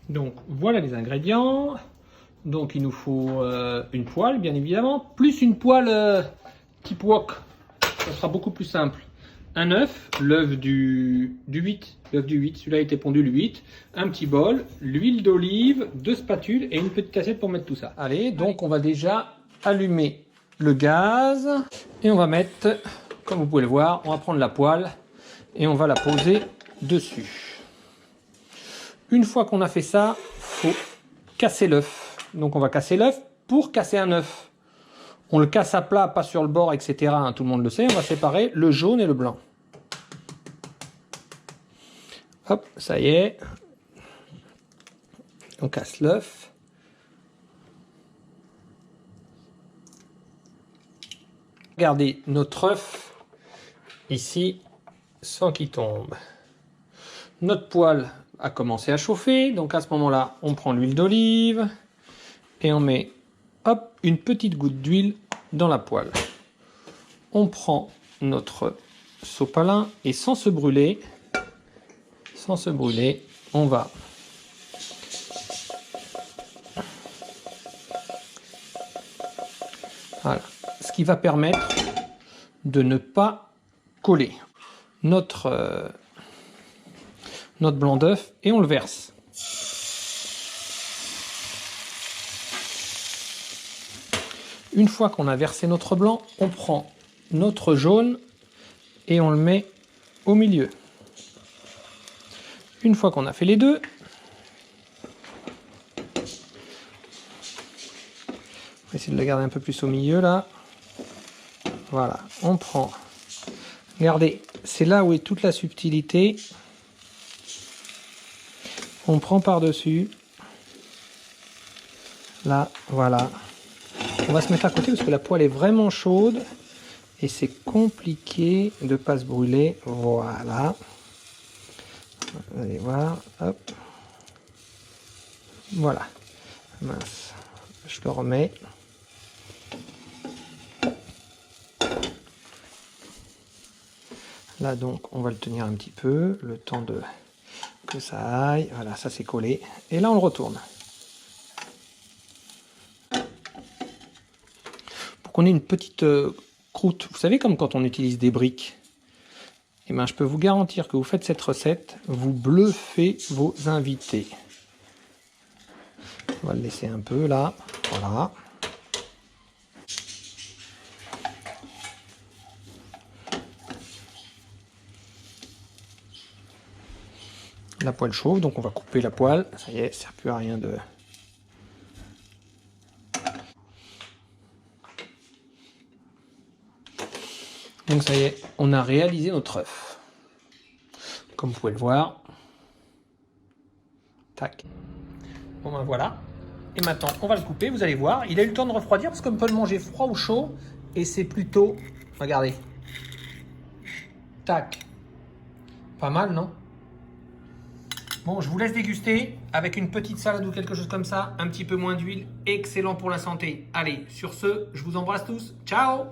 Donc voilà les ingrédients. Donc il nous faut une poêle bien évidemment, plus une poêle type wok. Ça sera beaucoup plus simple. Un œuf, l'œuf du 8, l'œuf du 8, celui-là a été pondu le 8, un petit bol, l'huile d'olive, 2 spatules et une petite assiette pour mettre tout ça. Allez, donc on va déjà allumer le gaz et on va mettre, comme vous pouvez le voir, on va prendre la poêle et on va la poser dessus. Une fois qu'on a fait ça, faut casser l'œuf. Donc on va casser l'œuf pour casser un œuf. On le casse à plat, pas sur le bord, etc. Hein, tout le monde le sait. On va séparer le jaune et le blanc. Hop, ça y est. On casse l'œuf. Regardez notre œuf ici, sans qu'il tombe. Notre poêle a commencé à chauffer. Donc à ce moment-là, on prend l'huile d'olive et on met hop, une petite goutte d'huile dans la poêle. On prend notre sopalin et sans se brûler, on va voilà, ce qui va permettre de ne pas coller notre blanc d'œuf et on le verse. Une fois qu'on a versé notre blanc, on prend notre jaune et on le met au milieu. Une fois qu'on a fait les deux, on va essayer de le garder un peu plus au milieu là. Voilà, on prend. Regardez, c'est là où est toute la subtilité. On prend par-dessus. Là, voilà. On va se mettre à côté parce que la poêle est vraiment chaude et c'est compliqué de ne pas se brûler. Voilà. Vous allez voir. Hop. Voilà. Mince. Je le remets. Là donc, on va le tenir un petit peu, le temps de que ça aille. Voilà, ça c'est collé. Et là, on le retourne. Qu'on ait une petite croûte, vous savez, comme quand on utilise des briques. Et ben, je peux vous garantir que vous faites cette recette, vous bluffez vos invités. On va le laisser un peu là, voilà. La poêle chauffe, donc on va couper la poêle. Ça y est, ça ne sert plus à rien de... Donc ça y est, on a réalisé notre œuf. Comme vous pouvez le voir. Tac. Bon ben voilà. Et maintenant, on va le couper, vous allez voir. Il a eu le temps de refroidir parce qu'on peut le manger froid ou chaud. Et c'est plutôt... Regardez. Tac. Pas mal, non? Bon, je vous laisse déguster avec une petite salade ou quelque chose comme ça. Un petit peu moins d'huile. Excellent pour la santé. Allez, sur ce, je vous embrasse tous. Ciao!